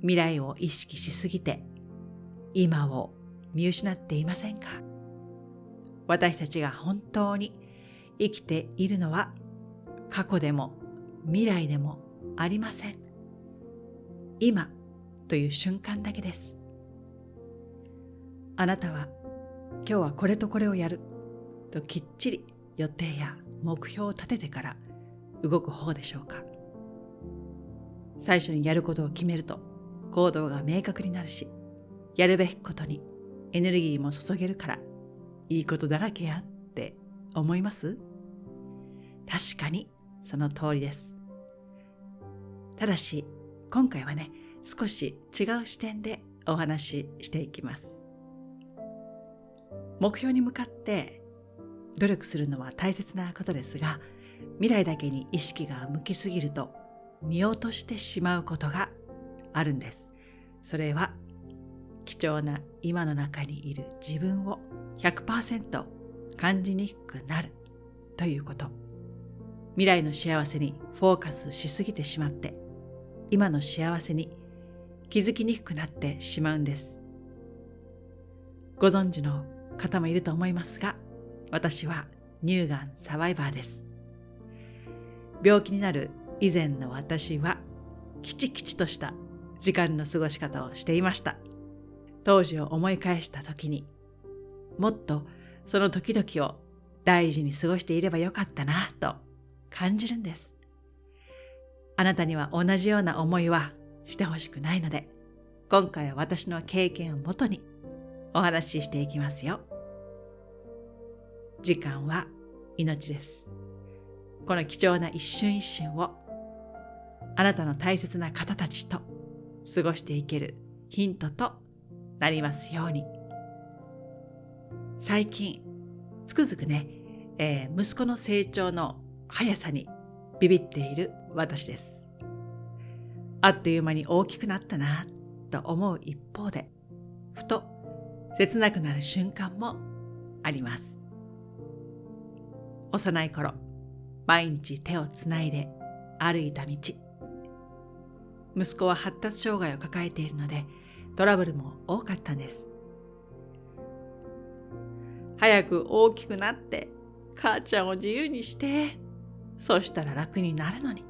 未来を意識しすぎて今を見失っていませんか？私たちが本当に生きているのは過去でも未来でもありません。今という瞬間だけです。あなたは今日はこれとこれをやるときっちり予定や目標を立ててから動く方でしょうか？最初にやることを決めると行動が明確になるし、やるべきことにエネルギーも注げるからいいことだらけやって思います？確かにその通りです。ただし今回はね、少し違う視点でお話ししていきます。目標に向かって努力するのは大切なことですが、未来だけに意識が向きすぎると見落としてしまうことがあるんです。それは貴重な今の中にいる自分を 100% 感じにくくなるということ。未来の幸せにフォーカスしすぎてしまって、今の幸せに気づきにくくなってしまうんです。ご存知の方もいると思いますが、私は乳がんサバイバーです。病気になる以前の私はきちきちとした時間の過ごし方をしていました。当時を思い返した時に、もっとその時々を大事に過ごしていればよかったなと感じるんです。あなたには同じような思いはしてほしくないので、今回は私の経験をもとにお話ししていきますよ。時間は命です。この貴重な一瞬一瞬をあなたの大切な方たちと過ごしていけるヒントとなりますように。最近つくづくね、息子の成長の速さにビビっている私です。あっという間に大きくなったなと思う一方で、ふと切なくなる瞬間もあります。幼い頃、毎日手をつないで歩いた道。息子は発達障害を抱えているので、トラブルも多かったんです。早く大きくなって母ちゃんを自由にして、そしたら楽になるのに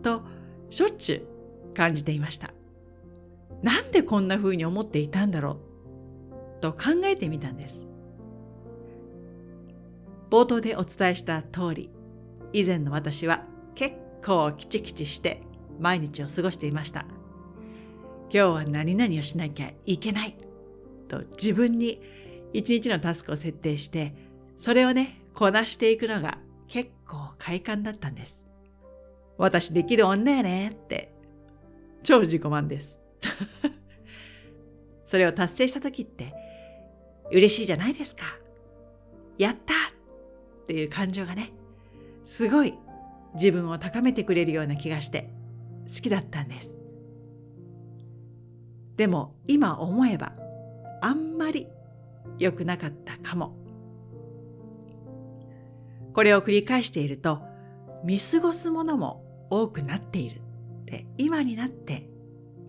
としょっちゅう感じていました。なんでこんな風に思っていたんだろうと考えてみたんです。冒頭でお伝えした通り、以前の私は結構キチキチして毎日を過ごしていました。今日は何々をしなきゃいけないと自分に一日のタスクを設定して、それをね、こなしていくのが結構快感だったんです。私できる女やねって超自己満です。それを達成した時って嬉しいじゃないですか。やったっていう感情がね、すごい自分を高めてくれるような気がして好きだったんです。でも今思えばあんまり良くなかったかも。これを繰り返していると見過ごすものも多くなっているって今になって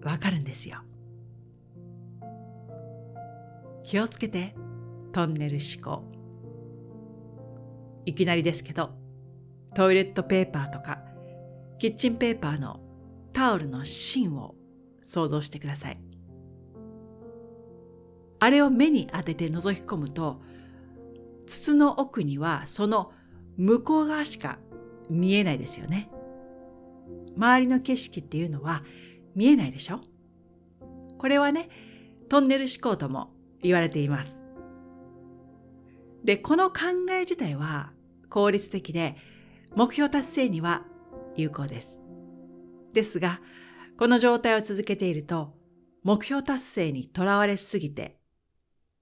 わかるんですよ。気をつけて、トンネル思考。いきなりですけど、トイレットペーパーとかキッチンペーパーのタオルの芯を想像してください。あれを目に当てて覗き込むと、筒の奥にはその向こう側しか見えないですよね。周りの景色っていうのは見えないでしょ。これはね、トンネル思考とも言われています。で、この考え自体は効率的で目標達成には有効です。ですが、この状態を続けていると目標達成にとらわれすぎて、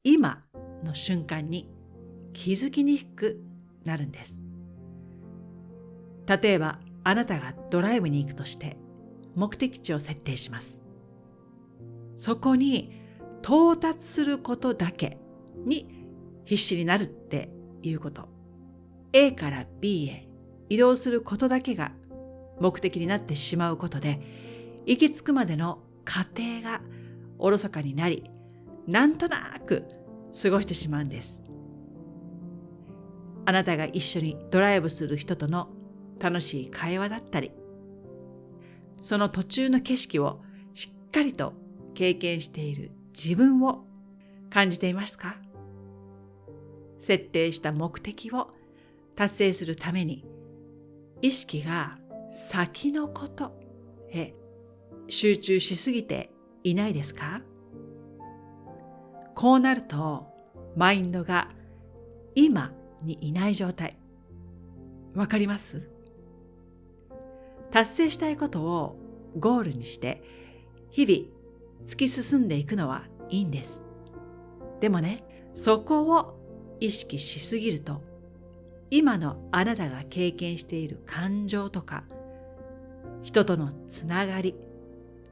今の瞬間に気づきにくくなるんです。例えば、あなたがドライブに行くとして目的地を設定します。そこに到達することだけに必死になるっていうこと。A から B へ移動することだけが目的になってしまうことで、行き着くまでの過程がおろそかになり、なんとなく過ごしてしまうんです。あなたが一緒にドライブする人との楽しい会話だったり、その途中の景色をしっかりと経験している自分を感じていますか？設定した目的を達成するために、意識が先のことへ集中しすぎていないですか？こうなると、マインドが今にいない状態。わかります？達成したいことをゴールにして、日々突き進んでいくのはいいんです。でもね、そこを意識しすぎると、今のあなたが経験している感情とか、人とのつながり、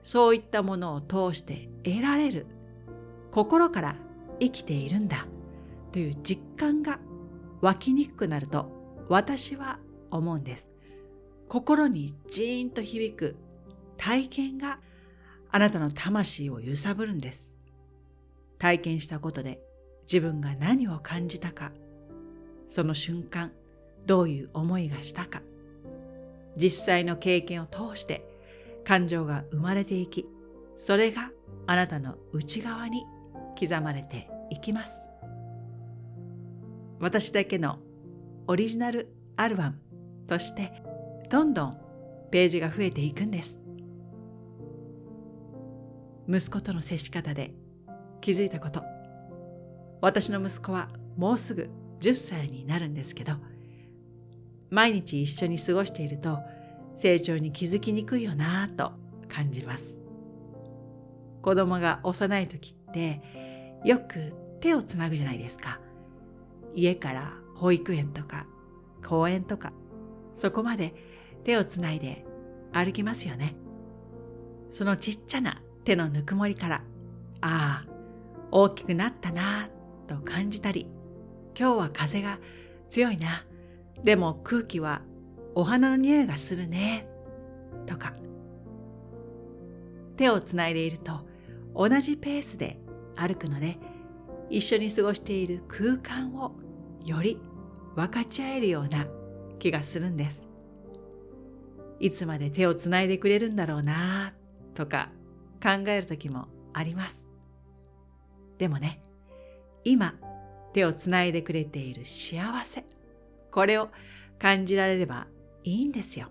そういったものを通して得られる、心から生きているんだという実感が湧きにくくなると私は思うんです。心にジーンと響く体験があなたの魂を揺さぶるんです。体験したことで自分が何を感じたか、その瞬間どういう思いがしたか、実際の経験を通して感情が生まれていき、それがあなたの内側に刻まれていきます。私だけのオリジナルアルバムとしてどんどんページが増えていくんです。息子との接し方で気づいたこと。私の息子はもうすぐ10歳になるんですけど、毎日一緒に過ごしていると成長に気づきにくいよなぁと感じます。子供が幼い時ってよく手をつなぐじゃないですか。家から保育園とか公園とか、そこまで手をつないで歩きますよね。そのちっちゃな手のぬくもりから、ああ、大きくなったなぁと感じたり、今日は風が強いな、でも空気はお花の匂いがするねとか、手をつないでいると同じペースで歩くので、一緒に過ごしている空間をより分かち合えるような気がするんです。いつまで手をつないでくれるんだろうなとか考える時もあります。でもね、今手をつないでくれている幸せ、これを感じられればいいんですよ。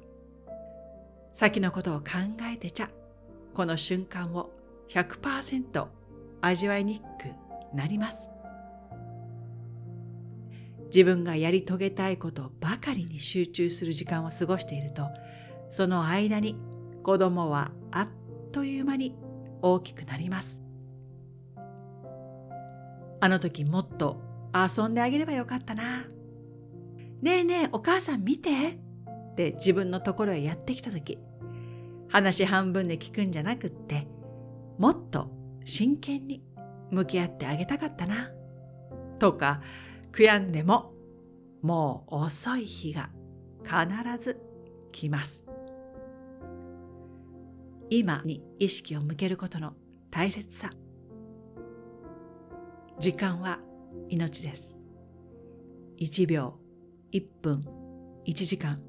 先のことを考えてちゃ、この瞬間を 100% 味わいにくくなります。自分がやり遂げたいことばかりに集中する時間を過ごしていると、その間に子供はあっという間に大きくなります。あの時もっと遊んであげればよかったな。ねえねえお母さん見てって自分のところへやってきた時、話半分で聞くんじゃなくって、もっと真剣に向き合ってあげたかったなとか悔やんでも、もう遅い日が必ず来ます。今に意識を向けることの大切さ。時間は命です。1秒、1分、1時間、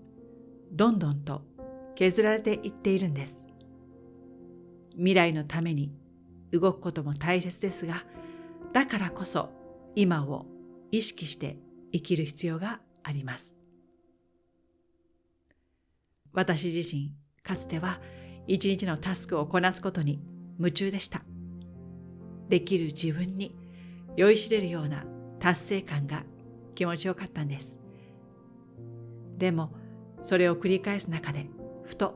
どんどんと削られていっているんです。未来のために動くことも大切ですが、だからこそ今を意識して生きる必要があります。私自身、かつては一日のタスクをこなすことに夢中でした。できる自分に酔いしれるような達成感が気持ちよかったんです。でも、それを繰り返す中で、ふと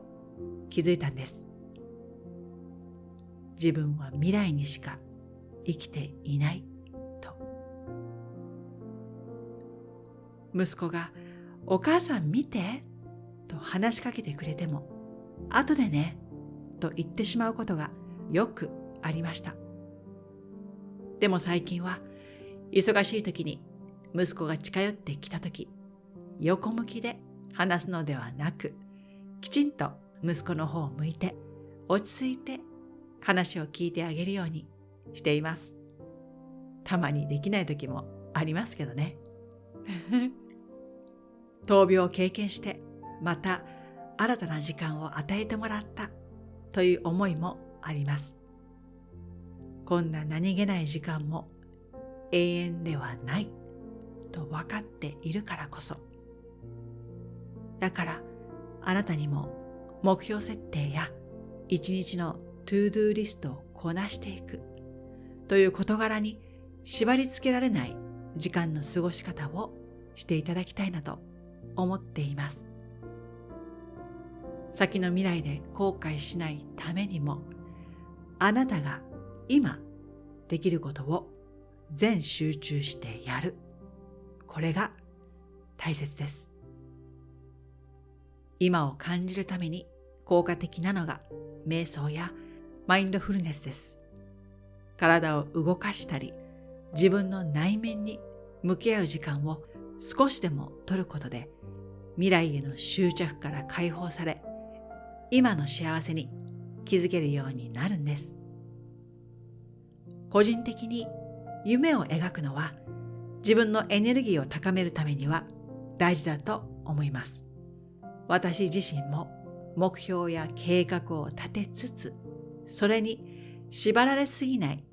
気づいたんです。自分は未来にしか生きていないと。息子がお母さん見てと話しかけてくれても、後でねと言ってしまうことがよくありました。でも最近は忙しい時に息子が近寄ってきた時、横向きで話すのではなく、きちんと息子の方を向いて、落ち着いて話を聞いてあげるようにしています。たまにできない時もありますけどね。闘病を経験してまた新たな時間を与えてもらったという思いもあります。こんな何気ない時間も永遠ではないと分かっているからこそ。だからあなたにも目標設定や一日のトゥードゥーリストをこなしていくという事柄に縛り付けられない時間の過ごし方をしていただきたいなと思っています。先の未来で後悔しないためにも、あなたが今できることを全集中してやる。これが大切です。今を感じるために効果的なのが瞑想やマインドフルネスです。体を動かしたり、自分の内面に向き合う時間を少しでも取ることで、未来への執着から解放され、今の幸せに気づけるようになるんです。個人的に夢を描くのは自分のエネルギーを高めるためには大事だと思います。私自身も目標や計画を立てつつ、それに縛られすぎない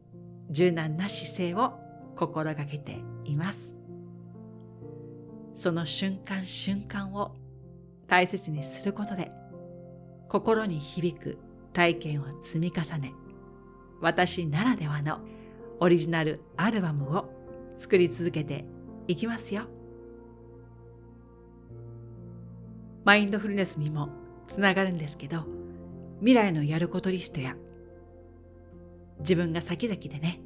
柔軟な姿勢を心がけています。その瞬間瞬間を大切にすることで、心に響く体験を積み重ね、私ならではのオリジナルアルバムを作り続けていきますよ。マインドフルネスにもつながるんですけど、未来のやることリストや自分が先々でね、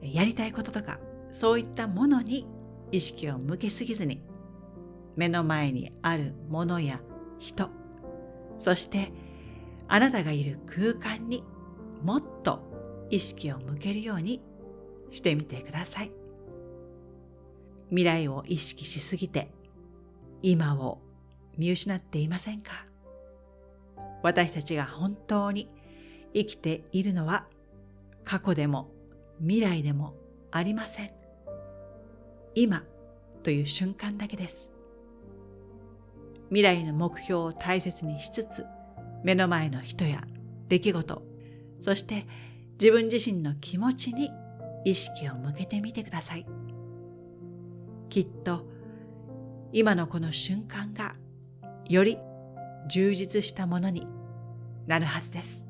やりたいこととかそういったものに意識を向けすぎずに、目の前にあるものや人、そしてあなたがいる空間にもっと意識を向けるようにしてみてください。未来を意識しすぎて今を見失っていませんか？私たちが本当に生きているのは過去でも未来でもありません。今という瞬間だけです。未来の目標を大切にしつつ、目の前の人や出来事、そして自分自身の気持ちに意識を向けてみてください。きっと今のこの瞬間がより充実したものになるはずです。